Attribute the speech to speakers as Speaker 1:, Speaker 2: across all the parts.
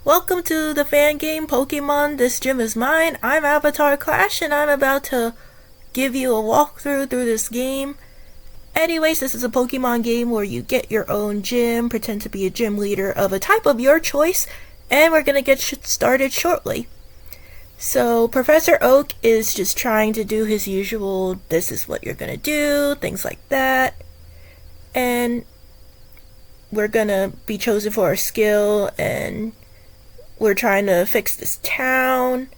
Speaker 1: Welcome to the fan game Pokemon This Gym is Mine. I'm Avatar Clash and I'm about to give you a walkthrough through this game. Anyways, this is a Pokemon game where you get your own gym, pretend to be a gym leader of a type of your choice, and we're gonna get started shortly. So, Professor Oak is just trying to do his usual, this is what you're gonna do, things like that. And we're gonna be chosen for our skill, and we're trying to fix this town,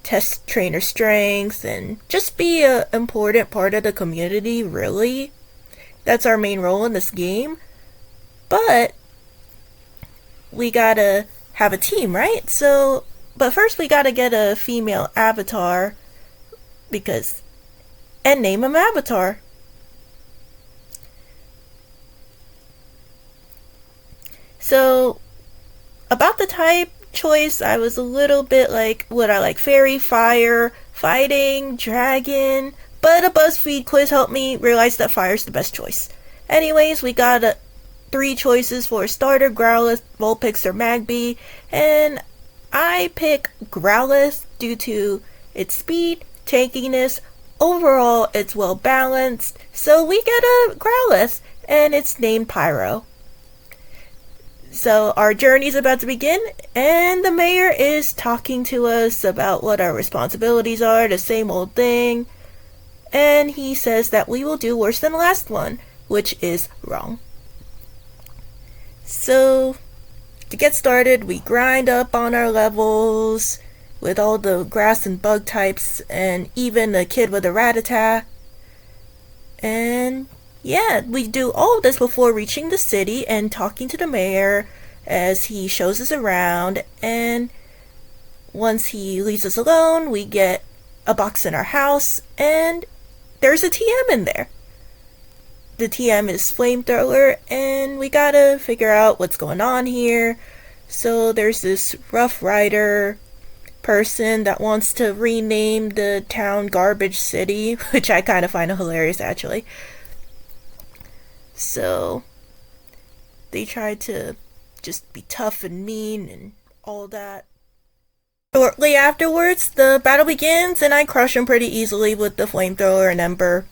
Speaker 1: test trainer strength, and just be an important part of the community, really. That's our main role in this game. But we gotta have a team, right? But first we gotta get a female avatar, and name him Avatar. So, about the type choice, I was a little bit like, would I like fairy, fire, fighting, dragon? But a BuzzFeed quiz helped me realize that fire's the best choice. Anyways, we got 3 choices for a starter: Growlithe, Vulpix, or Magby. And I pick Growlithe due to its speed, tankiness, overall it's well balanced. So we get a Growlithe, and it's named Pyro. So our journey's about to begin, and the mayor is talking to us about what our responsibilities are, the same old thing. And he says that we will do worse than the last one, which is wrong. So, to get started, we grind up on our levels with all the grass and bug types, and even a kid with a Rattata. And yeah, we do all of this before reaching the city and talking to the mayor as he shows us around. And once he leaves us alone, we get a box in our house, and there's a TM in there. The TM is Flamethrower, and we gotta figure out what's going on here. So there's this Rough Rider person that wants to rename the town Garbage City, which I kind of find hilarious, actually. So they try to just be tough and mean and all that. Shortly afterwards, the battle begins, and I crush him pretty easily with the Flamethrower and Ember.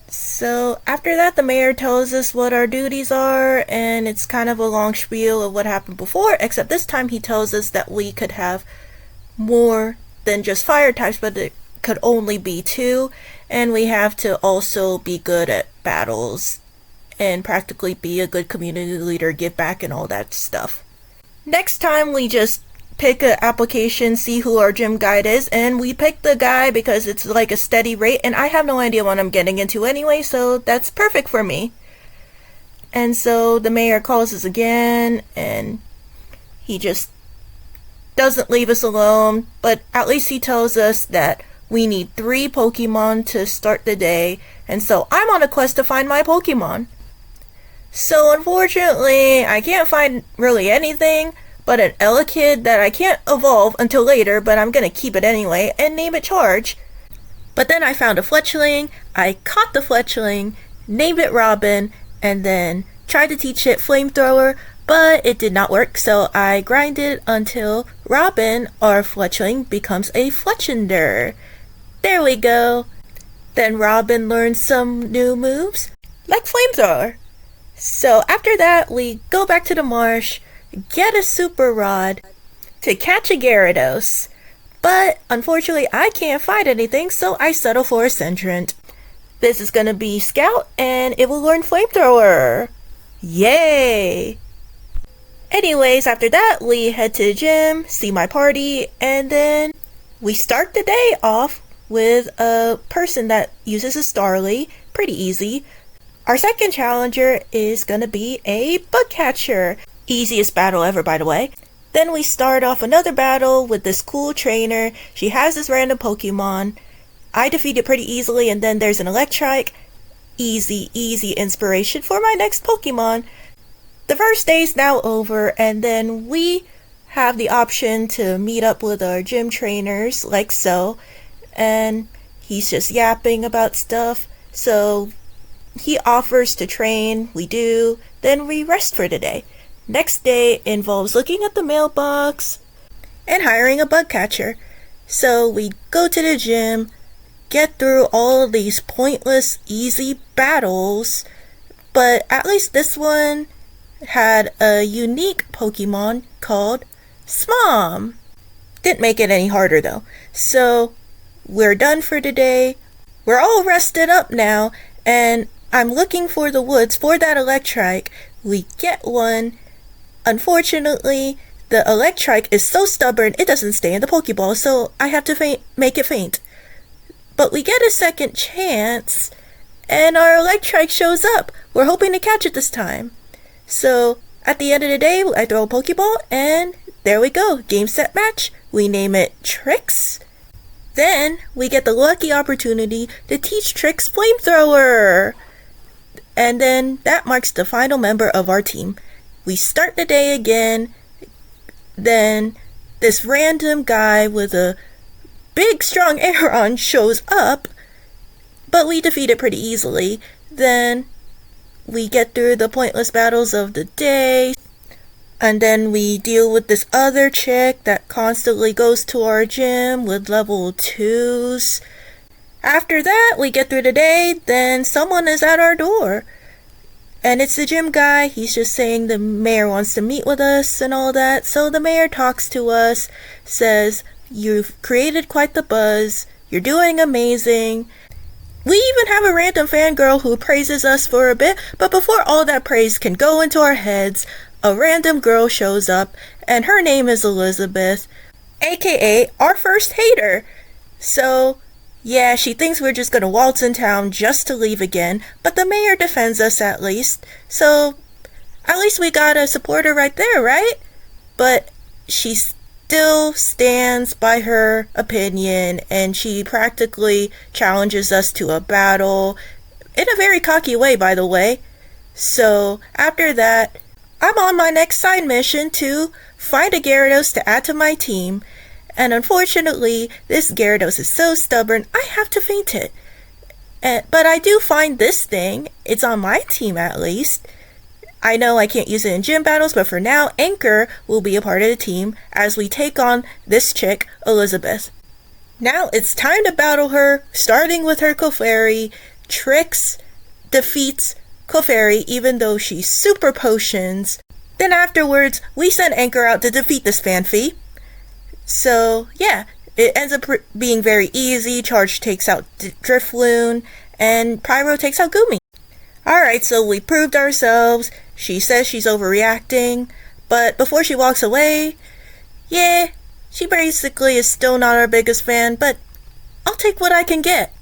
Speaker 1: So after that, the mayor tells us what our duties are, and it's kind of a long spiel of what happened before, except this time he tells us that we could have more than just fire types, but it could only be 2, and we have to also be good at battles and practically be a good community leader, give back, and all that stuff. Next time we just pick an application, see who our gym guide is, and we pick the guy because it's like a steady rate, and I have no idea what I'm getting into anyway, so that's perfect for me. And so the mayor calls us again, and he just doesn't leave us alone, but at least he tells us that we need 3 Pokemon to start the day, and so I'm on a quest to find my Pokemon. So unfortunately, I can't find really anything but an Elekid that I can't evolve until later, but I'm gonna keep it anyway and name it Charge. But then I found a Fletchling, I caught the Fletchling, named it Robin, and then tried to teach it Flamethrower, but it did not work, so I grinded until Robin, our Fletchling, becomes a Fletchinder. There we go. Then Robin learns some new moves, like Flamethrower. So after that, we go back to the marsh, get a Super Rod to catch a Gyarados. But unfortunately, I can't find anything, so I settle for a Centrant. This is gonna be Scout, and it will learn Flamethrower. Yay! Anyways, after that, we head to the gym, see my party, and then we start the day off with a person that uses a Starly. Pretty easy. Our second challenger is gonna be a Bug Catcher. Easiest battle ever, by the way. Then we start off another battle with this cool trainer. She has this random Pokemon. I defeat it pretty easily, and then there's an Electrike. Easy inspiration for my next Pokemon. The first day's now over, and then we have the option to meet up with our gym trainers, like so. And he's just yapping about stuff. So he offers to train, we do, then we rest for the day. Next day involves looking at the mailbox and hiring a bug catcher. So we go to the gym, get through all of these pointless, easy battles, but at least this one had a unique Pokemon called Smom. Didn't make it any harder though. So we're done for today. We're all rested up now, and I'm looking for the woods for that Electrike. We get one. Unfortunately, the Electrike is so stubborn it doesn't stay in the Pokeball, so I have to make it faint. But we get a second chance, and our Electrike shows up. We're hoping to catch it this time. So at the end of the day, I throw a Pokeball, and there we go. Game, set, match. We name it Trix. Then we get the lucky opportunity to teach Trix Flamethrower. And then that marks the final member of our team. We start the day again. Then this random guy with a big strong Aeron shows up, but we defeat it pretty easily. Then we get through the pointless battles of the day, and then we deal with this other chick that constantly goes to our gym with level 2s. After that, we get through the day, then someone is at our door. And it's the gym guy. He's just saying the mayor wants to meet with us and all that. So the mayor talks to us, says, "You've created quite the buzz. You're doing amazing." We even have a random fangirl who praises us for a bit, but before all that praise can go into our heads, a random girl shows up, and her name is Elizabeth, aka our first hater. So yeah, she thinks we're just gonna waltz in town just to leave again, but the mayor defends us at least. So at least we got a supporter right there, right? But she still stands by her opinion, and she practically challenges us to a battle, in a very cocky way, by the way. So after that, I'm on my next side mission to find a Gyarados to add to my team. And unfortunately, this Gyarados is so stubborn, I have to faint it. But I do find this thing. It's on my team at least. I know I can't use it in gym battles, but for now, Anchor will be a part of the team as we take on this chick, Elizabeth. Now it's time to battle her, starting with her Clefairy. Trix defeats Clefairy even though she's super potions. Then afterwards, we send Anchor out to defeat this Phanpy. So yeah, it ends up being very easy. Charge takes out Drifloon, and Pyro takes out Gumi. Alright, so we proved ourselves. She says she's overreacting, but before she walks away, yeah, she basically is still not our biggest fan, but I'll take what I can get.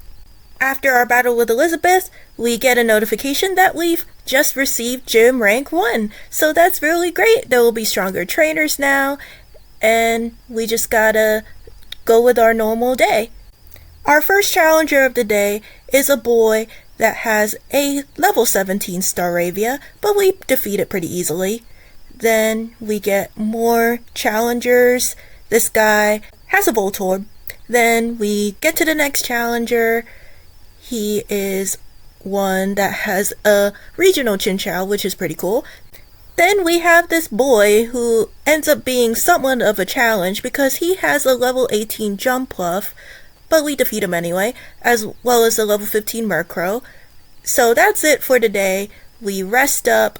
Speaker 1: After our battle with Elizabeth, we get a notification that we've just received Gym Rank 1, so that's really great. There will be stronger trainers now, and we just gotta go with our normal day. Our first challenger of the day is a boy that has a level 17 Staravia, but we defeat it pretty easily. Then we get more challengers. This guy has a Voltorb. Then we get to the next challenger. He is one that has a regional Chinchou, which is pretty cool. Then we have this boy who ends up being somewhat of a challenge because he has a level 18 Jumpluff, but we defeat him anyway, as well as a level 15 Murkrow. So that's it for today. We rest up,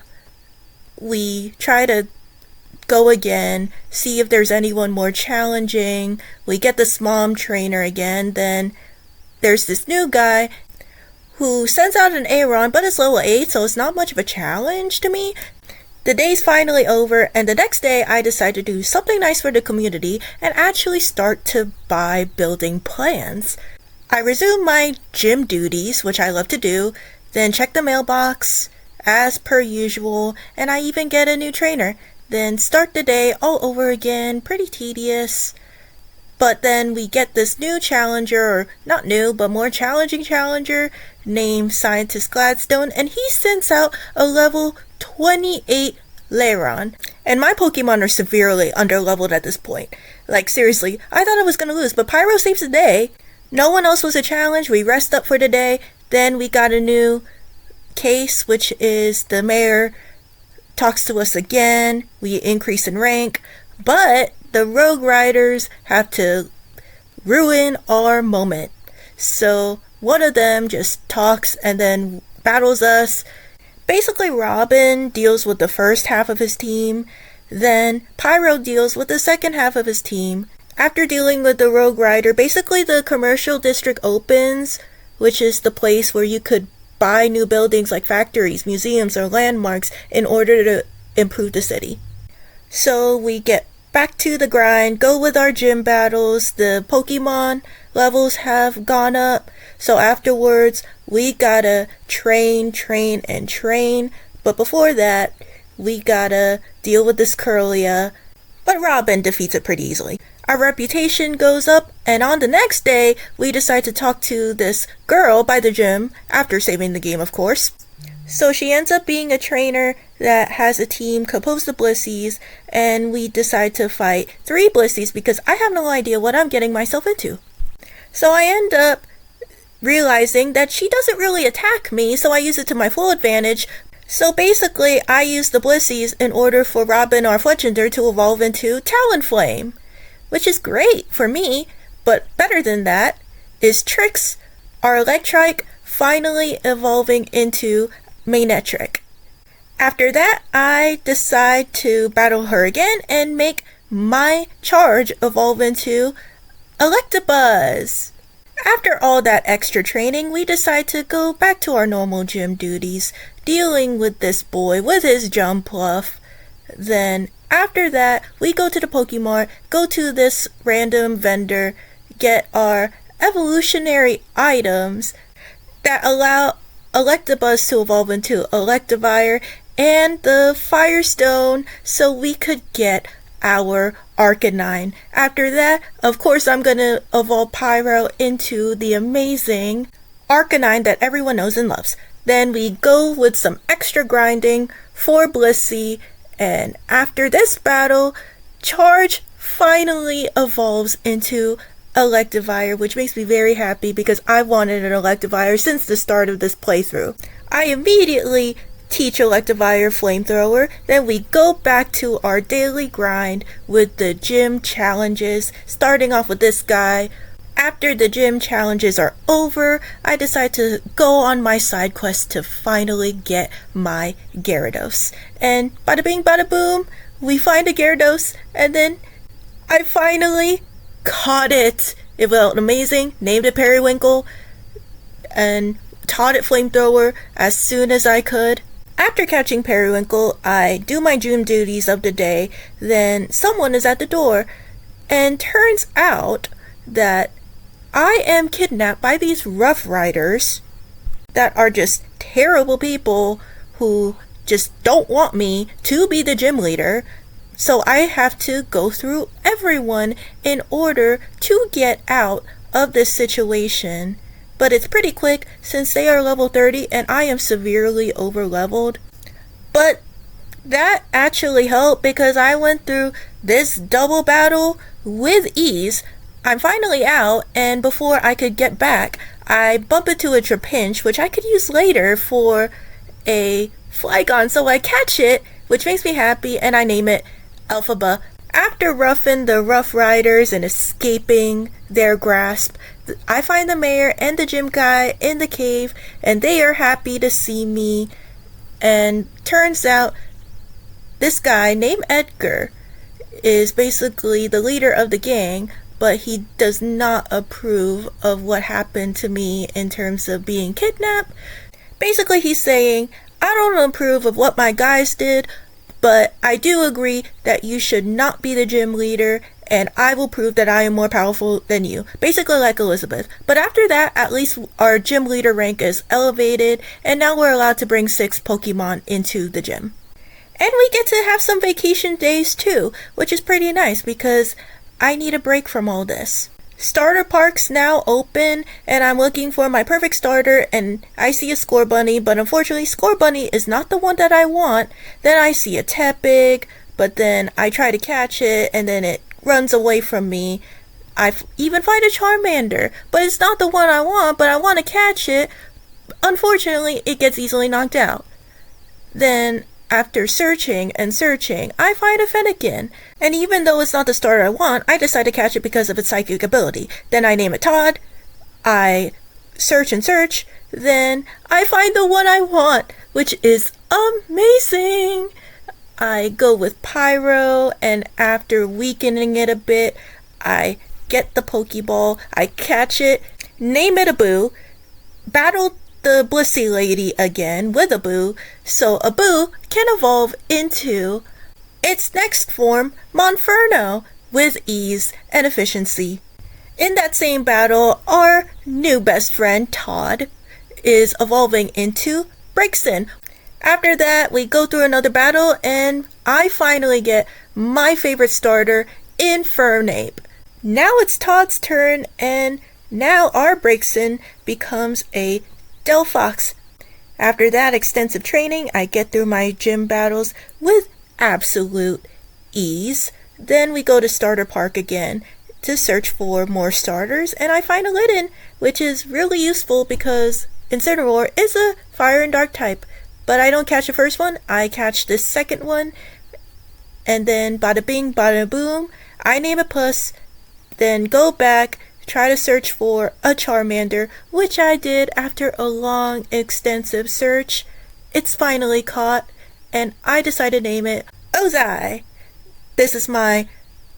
Speaker 1: we try to go again, see if there's anyone more challenging. We get the Smom trainer again, then there's this new guy who sends out an Aeron, but it's level 8, so it's not much of a challenge to me. The day's finally over, and the next day I decide to do something nice for the community and actually start to buy building plans. I resume my gym duties, which I love to do, then check the mailbox, as per usual, and I even get a new trainer. Then start the day all over again, pretty tedious. But then we get this new challenger, or not new, but more challenging challenger, named Scientist Gladstone, and he sends out a level 28 Lairon. And my Pokemon are severely underleveled at this point. Like, seriously, I thought I was gonna lose, but Pyro saves the day. No one else was a challenge. We rest up for the day. Then we got a new case, which is the mayor talks to us again, we increase in rank, but the Rogue Riders have to ruin our moment. So one of them just talks and then battles us. Basically, Robin deals with the first half of his team, then Pyro deals with the second half of his team. After dealing with the Rogue Rider, basically the commercial district opens, which is the place where you could buy new buildings like factories, museums, or landmarks in order to improve the city. So we get back to the grind, go with our gym battles, the Pokemon levels have gone up, so afterwards we gotta train, but before that, we gotta deal with this Kirlia, but Robin defeats it pretty easily. Our reputation goes up, and on the next day, we decide to talk to this girl by the gym, after saving the game of course. So she ends up being a trainer that has a team composed of Blissies, and we decide to fight 3 Blissies because I have no idea what I'm getting myself into. So I end up realizing that she doesn't really attack me, so I use it to my full advantage. So basically, I use the Blissies in order for Robin or Fletchinder to evolve into Talonflame, which is great for me, but better than that is Trix, our Electrike, finally evolving into Manectric. After that, I decide to battle her again and make my charge evolve into Electabuzz. After all that extra training, we decide to go back to our normal gym duties, dealing with this boy with his Jumpluff. Then after that, we go to the Pokemart, go to this random vendor, get our evolutionary items that allow Electabuzz to evolve into Electivire and the Firestone so we could get our Arcanine. After that, of course, I'm gonna evolve Pyro into the amazing Arcanine that everyone knows and loves. Then we go with some extra grinding for Blissey, and after this battle, Charge finally evolves into Electivire, which makes me very happy because I've wanted an Electivire since the start of this playthrough. I immediately teach Electivire Flamethrower, then we go back to our daily grind with the gym challenges, starting off with this guy. After the gym challenges are over, I decide to go on my side quest to finally get my Gyarados. And bada bing bada boom, we find a Gyarados, and then I finally caught it. It felt amazing, named it Periwinkle, and taught it Flamethrower as soon as I could. After catching Periwinkle, I do my gym duties of the day, then someone is at the door, and turns out that I am kidnapped by these Rough Riders that are just terrible people who just don't want me to be the gym leader. So I have to go through everyone in order to get out of this situation. But it's pretty quick since they are level 30 and I am severely over leveled. But that actually helped because I went through this double battle with ease. I'm finally out, and before I could get back, I bump into a Trapinch, which I could use later for a Flygon. So I catch it, which makes me happy, and I name it Elphaba. After roughing the Rough Riders and escaping their grasp, I find the mayor and the gym guy in the cave, and they are happy to see me. And turns out this guy named Edgar is basically the leader of the gang, but he does not approve of what happened to me in terms of being kidnapped. Basically, he's saying, I don't approve of what my guys did, but I do agree that you should not be the gym leader, and I will prove that I am more powerful than you. Basically like Elizabeth. But after that, at least our gym leader rank is elevated, and now we're allowed to bring 6 Pokemon into the gym. And we get to have some vacation days too, which is pretty nice because I need a break from all this. Starter Park's now open, and I'm looking for my perfect starter, and I see a Scorbunny, but unfortunately Scorbunny is not the one that I want. Then I see a Tepig, but then I try to catch it, and then it runs away from me. I even find a Charmander, but it's not the one I want, but I want to catch it. Unfortunately, it gets easily knocked out. Then After searching and searching, I find a Fennekin, and even though it's not the starter I want, I decide to catch it because of its psychic ability. Then I name it Todd, I search and search, then I find the one I want, which is amazing! I go with Pyro, and after weakening it a bit, I get the Pokeball, I catch it, name it Abu, battle the Blissey lady again with Abu, so Abu can evolve into its next form, Monferno, with ease and efficiency. In that same battle, our new best friend, Todd, is evolving into Braixen. After that, we go through another battle, and I finally get my favorite starter, Infernape. Now it's Todd's turn, and now our Braixen becomes a Delphox. After that extensive training, I get through my gym battles with absolute ease. Then we go to Starter Park again to search for more starters, and I find a Litten, which is really useful because Incineroar is a fire and dark type. But I don't catch the first one, I catch the second one, and then bada bing, bada boom, I name a Puss, then go back, try to search for a Charmander, which I did after a long, extensive search. It's finally caught, and I decided to name it Ozai. This is my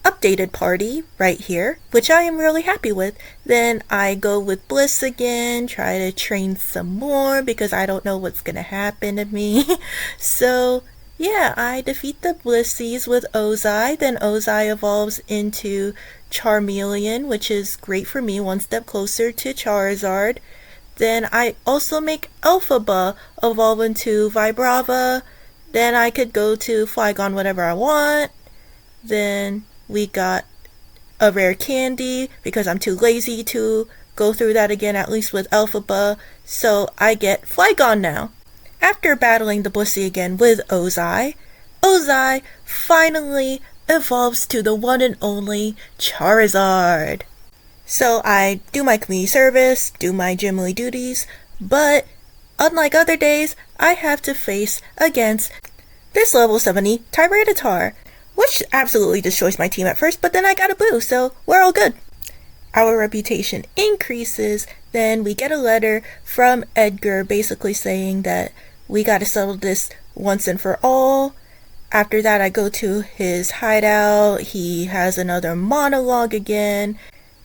Speaker 1: updated party right here, which I am really happy with. Then I go with Bliss again, try to train some more because I don't know what's gonna happen to me. So yeah, I defeat the Blissies with Ozai, then Ozai evolves into Charmeleon, which is great for me, one step closer to Charizard. Then I also make Elphaba evolve into Vibrava. Then I could go to Flygon whatever I want. Then we got a rare candy because I'm too lazy to go through that again, at least with Elphaba. So I get Flygon now. After battling the Blissey again with Ozai, Ozai finally evolves to the one and only Charizard. So I do my community service, do my gymly duties, but unlike other days, I have to face against this level 70 Tyranitar, which absolutely destroys my team at first, but then I got a boo, so we're all good. Our reputation increases, then we get a letter from Edgar basically saying that we gotta settle this once and for all. After that, I go to his hideout. He has another monologue again,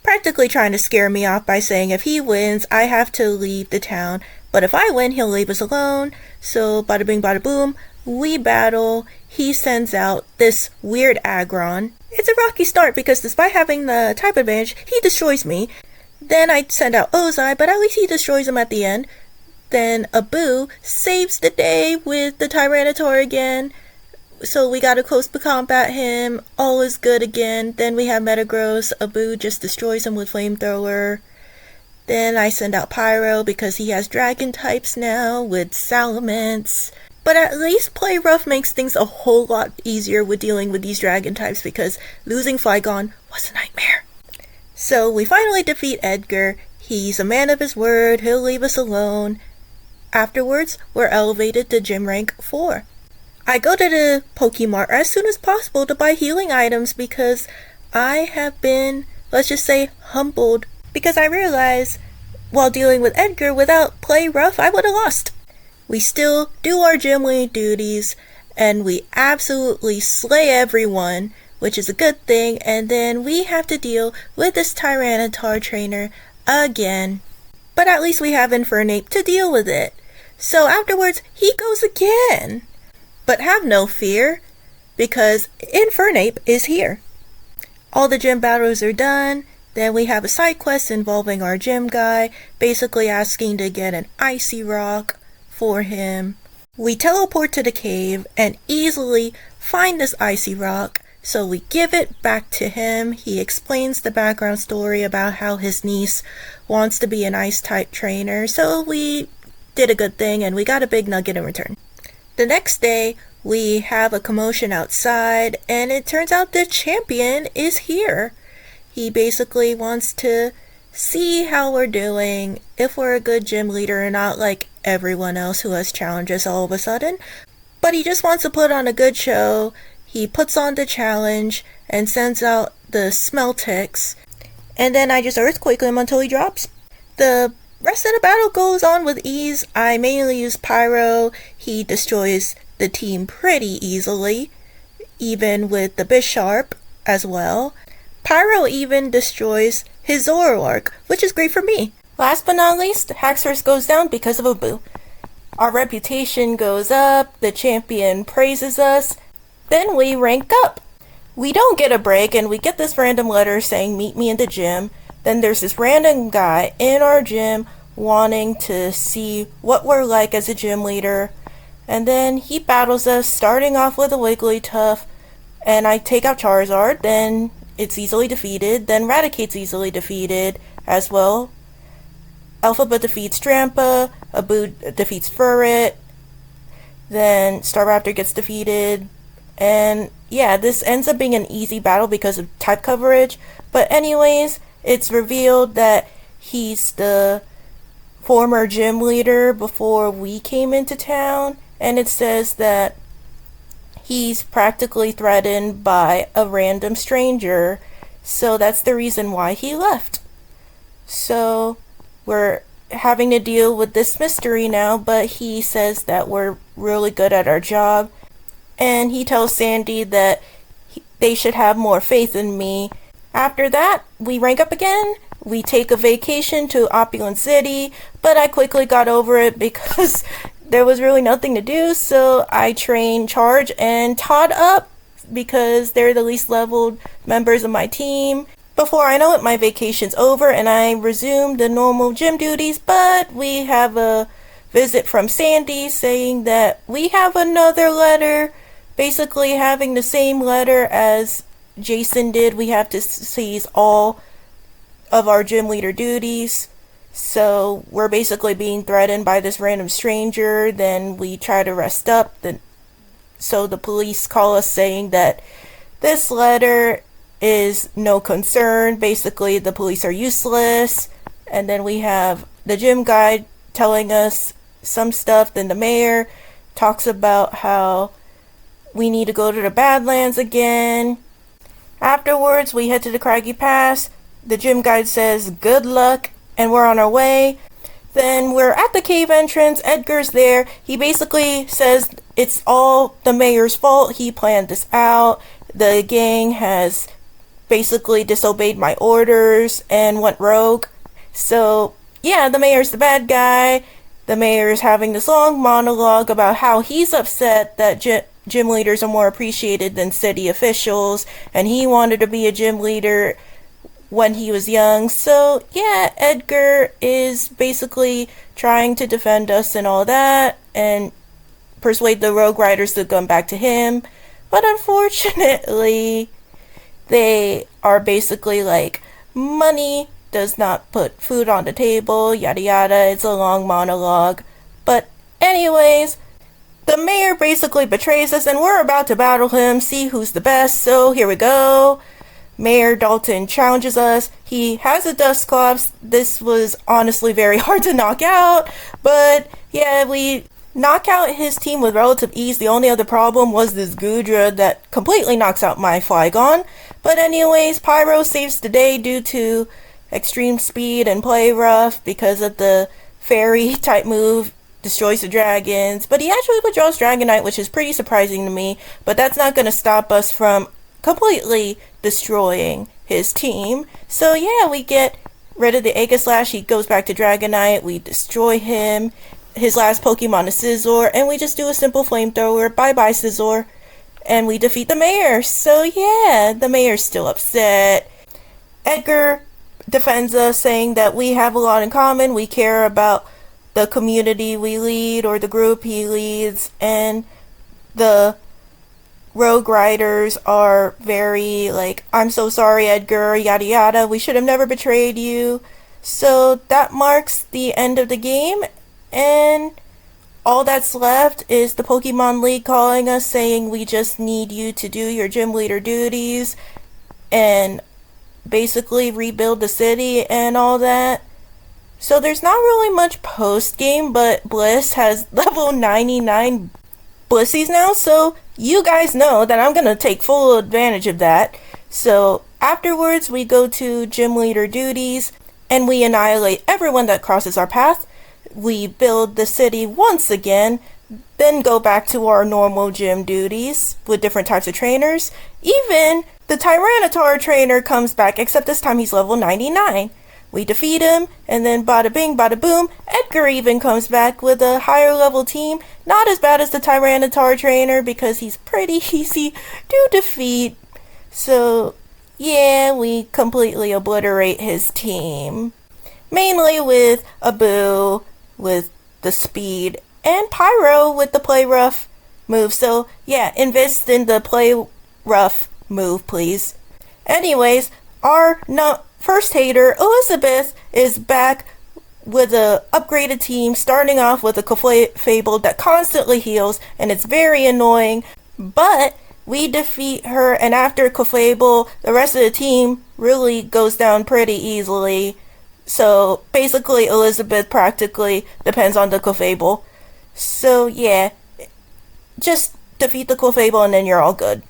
Speaker 1: practically trying to scare me off by saying if he wins, I have to leave the town. But if I win, he'll leave us alone. So bada bing bada boom, we battle. He sends out this weird Aggron. It's a rocky start because despite having the type advantage, he destroys me. Then I send out Ozai, but at least he destroys him at the end. Then Abu saves the day with the Tyranitar again. So we gotta close to combat him. All is good again. Then we have Metagross. Abu just destroys him with Flamethrower. Then I send out Pyro because he has dragon types now with Salamence. But at least Play Rough makes things a whole lot easier with dealing with these dragon types because losing Flygon was a nightmare. So we finally defeat Edgar. He's a man of his word. He'll leave us alone. Afterwards, we're elevated to Gym Rank 4. I go to the Pokemart as soon as possible to buy healing items because I have been, let's just say, humbled. Because I realized, while dealing with Edgar, without Play Rough, I would have lost. We still do our gym lead duties, and we absolutely slay everyone, which is a good thing, and then we have to deal with this Tyranitar trainer again. But at least we have Infernape to deal with it. So afterwards, he goes again. But have no fear, because Infernape is here. All the gym battles are done. Then we have a side quest involving our gym guy, basically asking to get an icy rock for him. We teleport to the cave and easily find this icy rock, so we give it back to him. He explains the background story about how his niece wants to be an ice type trainer, so we did a good thing and we got a big nugget in return. The next day, we have a commotion outside, and it turns out the champion is here. He basically wants to see how we're doing, if we're a good gym leader or not, like everyone else who has challenges all of a sudden. but he just wants to put on a good show. He puts on the challenge and sends out the smell ticks, and then I just earthquake him until he drops. The rest of the battle goes on with ease. I mainly use Pyro. He destroys the team pretty easily, even with the Bisharp as well. Pyro even destroys his Zoroark, which is great for me. Last but not least, Haxorus goes down because of a boo. Our reputation goes up, the champion praises us, then we rank up. We don't get a break and we get this random letter saying meet me in the gym. Then there's this random guy in our gym wanting to see what we're like as a gym leader. And then he battles us, starting off with a Wigglytuff, and I take out Charizard, then it's easily defeated, then Raticate's easily defeated as well. Alphaba defeats Drampa, Abu defeats Furret, then Staraptor gets defeated, and yeah, this ends up being an easy battle because of type coverage. But anyways, it's revealed that he's the former gym leader before we came into town, and it says that he's practically threatened by a random stranger, so that's the reason why he left. So we're having to deal with this mystery now, but he says that we're really good at our job, and he tells Sandy that they should have more faith in me. After that, we rank up again. We take a vacation to Opulent City, but I quickly got over it because there was really nothing to do, so I trained Charge and Todd up because they're the least leveled members of my team. Before I know it, my vacation's over and I resume the normal gym duties, but we have a visit from Sandy saying that we have another letter, basically having the same letter as Jason did. We have to seize all of our gym leader duties. So we're basically being threatened by this random stranger. Then we try to rest up. So the police call us saying that this letter is no concern. Basically, the police are useless. And then we have the gym guide telling us some stuff. Then the mayor talks about how we need to go to the Badlands again. Afterwards, we head to the Craggy Pass. The gym guide says good luck, and we're on our way. Then we're at the cave entrance. Edgar's there. He basically says it's all the mayor's fault. He planned this out. The gang has basically disobeyed my orders and went rogue. So yeah, the mayor's the bad guy. The mayor's having this long monologue about how he's upset that gym leaders are more appreciated than city officials, and he wanted to be a gym leader when he was young. So yeah, Edgar is basically trying to defend us and all that and persuade the Rogue Riders to come back to him. But unfortunately, they are basically like, money does not put food on the table, yada yada. It's a long monologue. But anyways, the mayor basically betrays us and we're about to battle him, see who's the best. So here we go. Mayor Dalton challenges us. He has a Dusclops. This was honestly very hard to knock out, but yeah, we knock out his team with relative ease. The only other problem was this Goodra that completely knocks out my Flygon. But anyways, Pyro saves the day due to extreme speed and play rough because of the fairy type move. Destroys the dragons, but he actually withdraws Dragonite, which is pretty surprising to me, but that's not going to stop us from completely destroying his team. So yeah, we get rid of the Aegislash. He goes back to Dragonite. We destroy him. His last Pokemon is Scizor, and we just do a simple flamethrower. Bye bye Scizor. And we defeat the mayor. So yeah, the mayor's still upset. Edgar defends us, saying that we have a lot in common. We care about the community we lead, or the group he leads, and the Rogue Riders are very like, I'm so sorry Edgar, yada yada, we should have never betrayed you. So that marks the end of the game, and all that's left is the Pokemon League calling us saying we just need you to do your gym leader duties and basically rebuild the city and all that. So there's not really much post game, but Bliss has level 99 Blissies now, so you guys know that I'm gonna take full advantage of that. So afterwards, we go to gym leader duties, and we annihilate everyone that crosses our path. We build the city once again, then go back to our normal gym duties with different types of trainers. Even the Tyranitar trainer comes back, except this time he's level 99. We defeat him, and then bada bing, bada boom, Edgar even comes back with a higher level team. Not as bad as the Tyranitar trainer because he's pretty easy to defeat. So, yeah, we completely obliterate his team. Mainly with Abu, with the speed, and Pyro with the play rough move. So, yeah, invest in the play rough move, please. Anyways, our first hater, Elizabeth, is back with a upgraded team, starting off with a Clefable that constantly heals, and it's very annoying, but we defeat her, and after Clefable, the rest of the team really goes down pretty easily. So basically, Elizabeth practically depends on the Clefable. So yeah, just defeat the Clefable and then you're all good,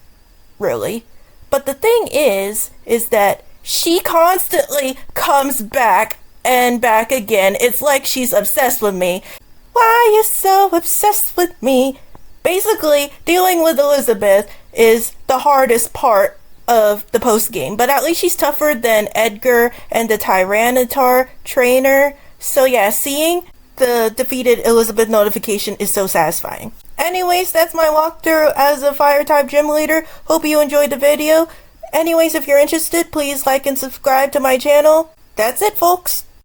Speaker 1: really. But the thing is that she constantly comes back and back again. It's like she's obsessed with me. Why are you so obsessed with me? Basically, dealing with Elizabeth is the hardest part of the post-game, but at least she's tougher than Edgar and the Tyranitar trainer. So yeah, seeing the defeated Elizabeth notification is so satisfying. Anyways, that's my walkthrough as a Fire-type gym leader. Hope you enjoyed the video. Anyways, if you're interested, please like and subscribe to my channel. That's it, folks.